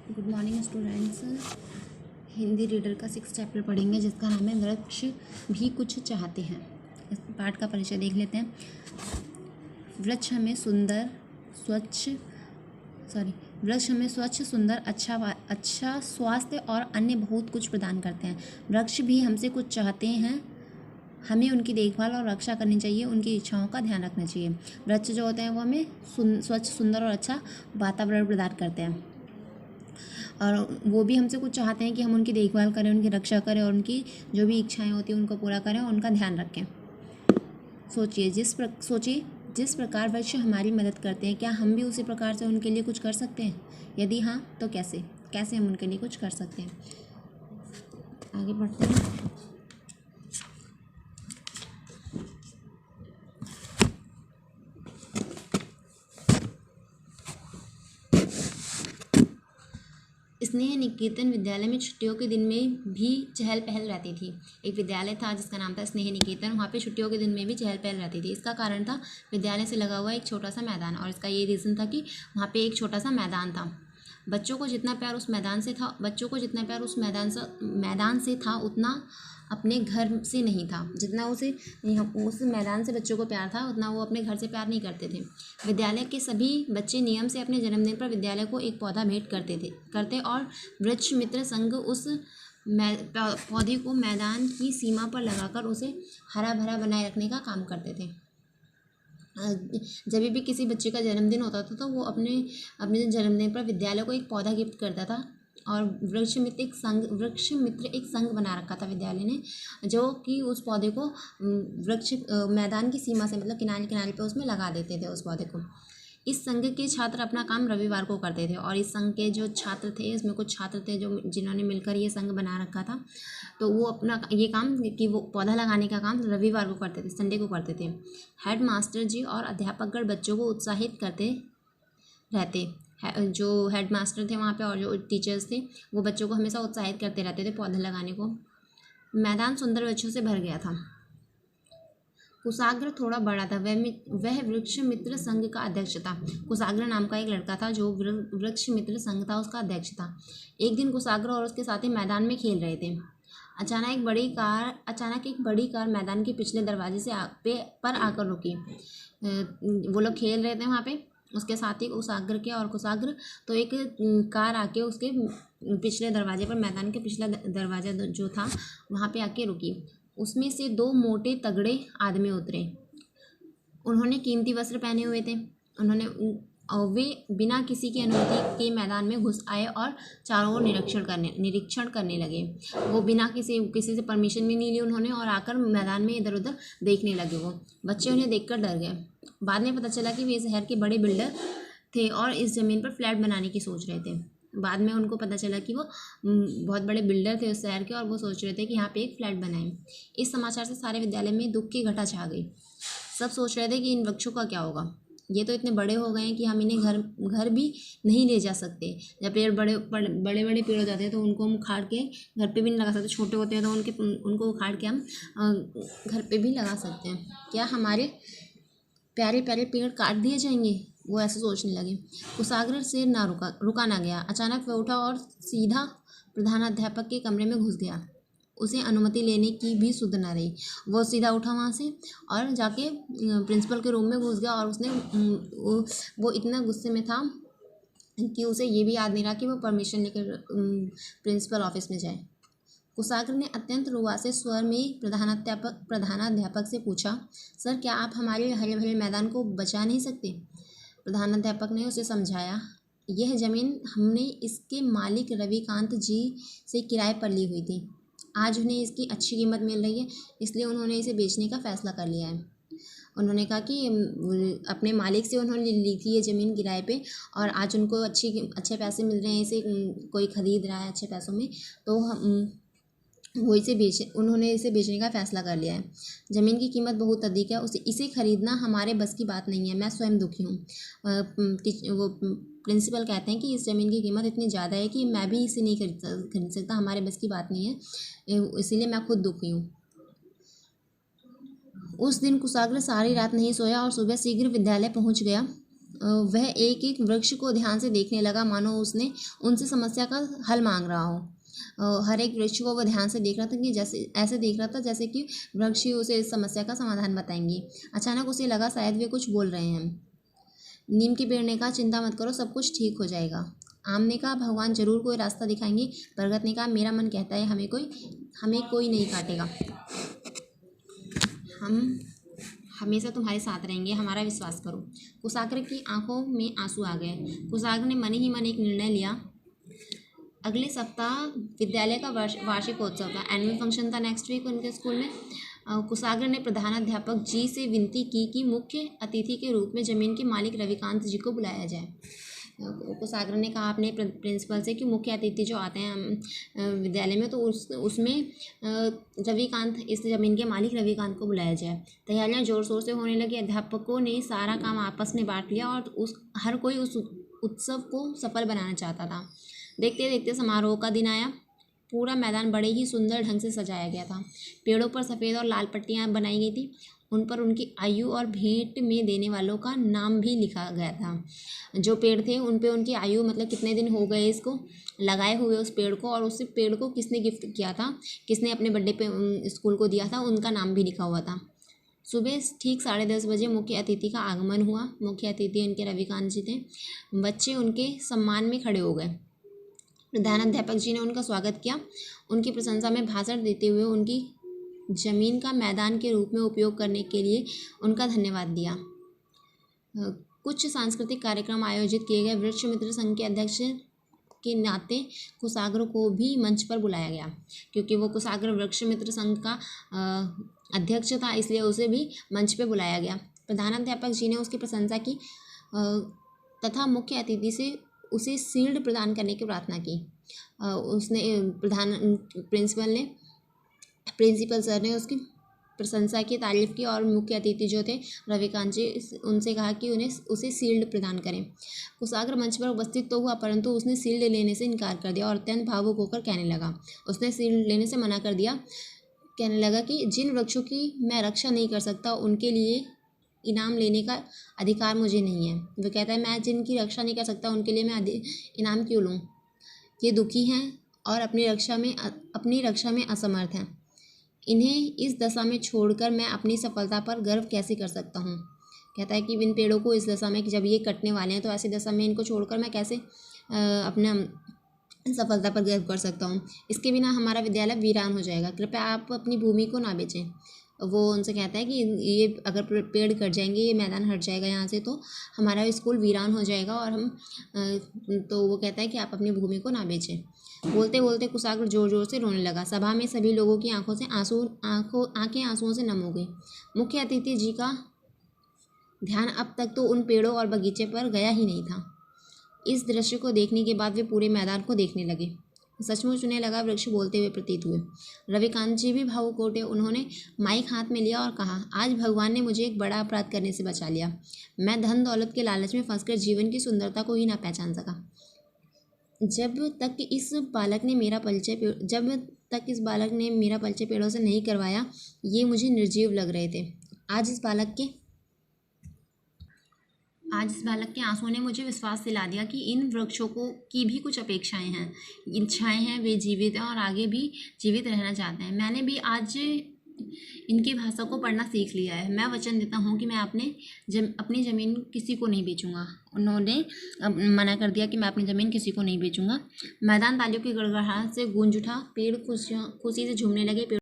Good morning students. Hindi reader का 6 chapter पढ़ेंगे जिसका नाम है वृक्ष भी कुछ चाहते हैं। इस पाठ का परिचय देख लेते हैं। वृक्ष हमें स्वच्छ सुंदर अच्छा स्वास्थ्य और अन्य बहुत कुछ प्रदान करते हैं। वृक्ष भी हमसे कुछ चाहते हैं, हमें उनकी देखभाल और रक्षा करनी चाहिए, उनकी इच्छाओं का ध्यान रखना चाहिए। वृक्ष जो होते हैं वो हमें स्वच्छ सुंदर और अच्छा वातावरण प्रदान करते हैं और वो भी हमसे कुछ चाहते हैं कि हम उनकी देखभाल करें, उनकी रक्षा करें और उनकी जो भी इच्छाएं होती हैं उनको पूरा करें और उनका ध्यान रखें। सोचिए जिस प्रकार वृक्ष हमारी मदद करते हैं, क्या हम भी उसी प्रकार से उनके लिए कुछ कर सकते हैं? यदि हाँ तो कैसे हम उनके लिए कुछ कर सकते हैं? आगे बढ़ते हैं। स्नेह निकेतन विद्यालय में छुट्टियों के दिन में भी चहल पहल रहती थी। एक विद्यालय था जिसका नाम था स्नेह निकेतन। वहाँ पे छुट्टियों के दिन में भी चहल पहल रहती थी। इसका कारण था विद्यालय से लगा हुआ एक छोटा सा मैदान, और इसका ये रीज़न था कि वहाँ पे एक छोटा सा मैदान था। बच्चों को जितना प्यार उस मैदान से था उतना अपने घर से नहीं था। जितना उस मैदान से बच्चों को प्यार था उतना वो अपने घर से प्यार नहीं करते थे। विद्यालय के सभी बच्चे नियम से अपने जन्मदिन पर विद्यालय को एक पौधा भेंट करते और वृक्ष मित्र संघ उस पौधे को मैदान की सीमा पर लगाकर उसे हरा भरा बनाए रखने का काम करते थे। जब भी किसी बच्चे का जन्मदिन होता था तो वो अपने जन्मदिन पर विद्यालय को एक पौधा गिफ्ट करता था। और वृक्ष मित्र एक संघ बना रखा था विद्यालय ने, जो कि उस पौधे को मैदान की सीमा से मतलब किनारे किनारे पे उसमें लगा देते थे उस पौधे को। इस संघ के छात्र अपना काम रविवार को करते थे, और इस संघ के जो छात्र थे, इसमें कुछ छात्र थे जिन्होंने मिलकर ये संघ बना रखा था, तो वो अपना ये काम कि वो पौधा लगाने का काम रविवार को करते थे, संडे को करते थे। हेड मास्टर जी और अध्यापकगण बच्चों को उत्साहित करते रहते। जो हेड मास्टर थे वहाँ पे और जो टीचर्स थे वो बच्चों को हमेशा उत्साहित करते रहते थे पौधे लगाने को। मैदान सुंदर वृक्षों से भर गया था। कुशाग्र थोड़ा बड़ा था। वह वृक्ष मित्र संघ का अध्यक्ष था। कुशाग्र नाम का एक लड़का था जो वृक्ष मित्र संघ था, उसका अध्यक्ष था। एक दिन कुशाग्र और उसके साथी मैदान में खेल रहे थे। अचानक एक बड़ी कार मैदान के पिछले दरवाजे से पर आकर रुकी। वो लोग खेल रहे थे वहाँ पे, उसके साथी कुशाग्र तो एक कार आके उसके पिछले दरवाजे पर, मैदान के पिछला दरवाजा जो था वहाँ पे आके रुकी। उसमें से 2 मोटे तगड़े आदमी उतरे। उन्होंने कीमती वस्त्र पहने हुए थे। वे बिना किसी की अनुमति के मैदान में घुस आए और चारों ओर निरीक्षण करने लगे। वो बिना किसी से परमिशन भी नहीं ली उन्होंने, और आकर मैदान में इधर उधर देखने लगे। वो बच्चे उन्हें देखकर डर गए। बाद में पता चला कि वे शहर के बड़े बिल्डर थे और इस ज़मीन पर फ्लैट बनाने की सोच रहे थे। बाद में उनको पता चला कि वो बहुत बड़े बिल्डर थे उस शहर के, और वो सोच रहे थे कि यहाँ पे एक फ्लैट बनाएं। इस समाचार से सारे विद्यालय में दुख की घटा छा गई। सब सोच रहे थे कि इन वृक्षों का क्या होगा। ये तो इतने बड़े हो गए हैं कि हम इन्हें घर भी नहीं ले जा सकते। जब पेड़ बड़े पेड़ हो जाते हैं तो उनको हम उखाड़ के घर पे भी नहीं लगा सकते। छोटे होते हैं तो उनको उखाड़ के हम घर पे भी लगा सकते हैं। क्या हमारे प्यारे प्यारे पेड़ काट दिए जाएंगे? वो ऐसे सोचने लगे। कुशाग्र से रुका ना गया। अचानक वह उठा और सीधा प्रधानाध्यापक के कमरे में घुस गया। उसे अनुमति लेने की भी सुध न रही। वो सीधा उठा वहाँ से और जाके प्रिंसिपल के रूम में घुस गया, और उसने वो इतना गुस्से में था कि उसे ये भी याद नहीं रहा कि वो परमिशन लेकर प्रिंसिपल ऑफिस में जाए। कुशाग्र ने अत्यंत रुआसे स्वर में प्रधानाध्यापक से पूछा, सर, क्या आप हमारे हरे भरे मैदान को बचा नहीं सकते? प्रधानाध्यापक ने उसे समझाया, यह ज़मीन हमने इसके मालिक रविकांत जी से किराए पर ली हुई थी। आज उन्हें इसकी अच्छी कीमत मिल रही है, इसलिए उन्होंने इसे बेचने का फ़ैसला कर लिया है। उन्होंने कहा कि अपने मालिक से उन्होंने ली थी ये ज़मीन किराए पे, और आज उनको अच्छे पैसे मिल रहे हैं, इसे कोई ख़रीद रहा है अच्छे पैसों में, तो उन्होंने इसे बेचने का फ़ैसला कर लिया है। ज़मीन की कीमत बहुत अधिक है, इसे ख़रीदना हमारे बस की बात नहीं है। मैं स्वयं दुखी हूँ। वो प्रिंसिपल कहते हैं कि इस ज़मीन की कीमत इतनी ज़्यादा है कि मैं भी इसे नहीं खरीद सकता, हमारे बस की बात नहीं है, इसीलिए मैं खुद दुखी हूँ। उस दिन कुशाग्र सारी रात नहीं सोया और सुबह शीघ्र विद्यालय पहुँच गया। वह एक एक वृक्ष को ध्यान से देखने लगा, मानो उसने उनसे समस्या का हल मांग रहा हो। हर एक वृक्ष को वह ध्यान से देख रहा था कि जैसे ऐसे देख रहा था जैसे कि वृक्ष ही उसे इस समस्या का समाधान बताएंगे। अचानक उसे लगा शायद वे कुछ बोल रहे हैं। नीम के पेड़ ने कहा, चिंता मत करो, सब कुछ ठीक हो जाएगा। आम ने कहा, भगवान जरूर कोई रास्ता दिखाएंगे। बरगद ने कहा, मेरा मन कहता है हमें कोई नहीं काटेगा। हम हमेशा तुम्हारे साथ रहेंगे, हमारा विश्वास करो। कुशाग्र की आंखों में आंसू आ गए। कुशाग्र ने मन ही मन एक निर्णय लिया। अगले सप्ताह विद्यालय का वार्षिकोत्सव था, एनुअल फंक्शन था नेक्स्ट वीक उनके स्कूल में। कुशाग्र ने प्रधानाध्यापक जी से विनती की कि मुख्य अतिथि के रूप में जमीन के मालिक रविकांत जी को बुलाया जाए। कुशाग्र ने कहा अपने प्रिंसिपल से कि मुख्य अतिथि जो आते हैं विद्यालय में, तो उसमें रविकांत, इस ज़मीन के मालिक रविकांत को बुलाया जाए। तैयारियां ज़ोर शोर से होने लगी। अध्यापकों ने सारा काम आपस में बांट लिया और हर कोई उस उत्सव को सफल बनाना चाहता था। देखते देखते समारोह का दिन आया। पूरा मैदान बड़े ही सुंदर ढंग से सजाया गया था। पेड़ों पर सफ़ेद और लाल पट्टियाँ बनाई गई थी। उन पर उनकी आयु और भेंट में देने वालों का नाम भी लिखा गया था। जो पेड़ थे उन पे उनकी आयु, मतलब कितने दिन हो गए इसको लगाए हुए उस पेड़ को, और उस पेड़ को किसने गिफ्ट किया था, किसने अपने बर्थडे पे स्कूल को दिया था, उनका नाम भी लिखा हुआ था। सुबह ठीक 10:30 बजे मुख्य अतिथि का आगमन हुआ। मुख्य अतिथि उनके रविकांत जी थे। बच्चे उनके सम्मान में खड़े हो गए। प्रधानाध्यापक जी ने उनका स्वागत किया। उनकी प्रशंसा में भाषण देते हुए उनकी जमीन का मैदान के रूप में उपयोग करने के लिए उनका धन्यवाद दिया। कुछ सांस्कृतिक कार्यक्रम आयोजित किए गए। वृक्ष मित्र संघ के अध्यक्ष के नाते कुशाग्र को भी मंच पर बुलाया गया, क्योंकि वो कुशाग्र वृक्ष मित्र संघ का अध्यक्ष था, इसलिए उसे भी मंच पर बुलाया गया। प्रधानाध्यापक जी ने उसकी प्रशंसा की तथा मुख्य अतिथि से उसे शील्ड प्रदान करने की प्रार्थना की। प्रिंसिपल सर ने उसकी प्रशंसा की, तारीफ़ की, और मुख्य अतिथि जो थे रविकांत जी, उनसे कहा कि उसे शील्ड प्रदान करें। कुशाग्र मंच पर उपस्थित तो हुआ, परंतु उसने शील्ड लेने से इनकार कर दिया और अत्यंत भावुक होकर कहने लगा, उसने शील्ड लेने से मना कर दिया। कहने लगा कि जिन वृक्षों की मैं रक्षा नहीं कर सकता उनके लिए इनाम लेने का अधिकार मुझे नहीं है। वो कहता है, मैं जिनकी रक्षा नहीं कर सकता उनके लिए मैं इनाम क्यों लूँ। ये दुखी हैं और अपनी रक्षा में असमर्थ हैं। इन्हें इस दशा में छोड़कर मैं अपनी सफलता पर गर्व कैसे कर सकता हूँ। कहता है कि इन पेड़ों को इस दशा में, कि जब ये कटने वाले हैं तो ऐसी दशा में इनको छोड़कर मैं कैसे अपना सफलता पर गर्व कर सकता हूँ। इसके बिना हमारा विद्यालय वीरान हो जाएगा। कृपया आप अपनी भूमि को ना बेचें। वो उनसे कहता है कि ये अगर पेड़ कट जाएंगे, ये मैदान हट जाएगा यहाँ से, तो हमारा स्कूल वीरान हो जाएगा और तो वो कहता है कि आप अपनी भूमि को ना बेचें। बोलते बोलते कुशाग्र जोर जोर से रोने लगा। सभा में सभी लोगों की आंखें आंसुओं से नम हो गई। मुख्य अतिथि जी का ध्यान अब तक तो उन पेड़ों और बगीचे पर गया ही नहीं था। इस दृश्य को देखने के बाद वे पूरे मैदान को देखने लगे। सचमुच उन्हें लगा वृक्ष बोलते हुए प्रतीत हुए। रविकांत जी भी भावुक उठे। उन्होंने माइक हाथ में लिया और कहा, आज भगवान ने मुझे एक बड़ा अपराध करने से बचा लिया। मैं धन दौलत के लालच में फंसकर जीवन की सुंदरता को ही ना पहचान सका। जब तक इस बालक ने मेरा परिचय पेड़ों से नहीं करवाया, ये मुझे निर्जीव लग रहे थे। आज इस बालक के आंसुओं ने मुझे विश्वास दिला दिया कि इन वृक्षों की भी कुछ अपेक्षाएं हैं, इच्छाएं हैं। वे जीवित हैं और आगे भी जीवित रहना चाहते हैं। मैंने भी आज इनकी भाषा को पढ़ना सीख लिया है। मैं वचन देता हूँ कि मैं अपनी ज़मीन किसी को नहीं बेचूंगा। उन्होंने मना कर दिया कि मैं अपनी ज़मीन किसी को नहीं बेचूंगा। मैदान तालियों की गड़गड़ाहट से गूंज उठा। पेड़ खुशी से झूमने लगे।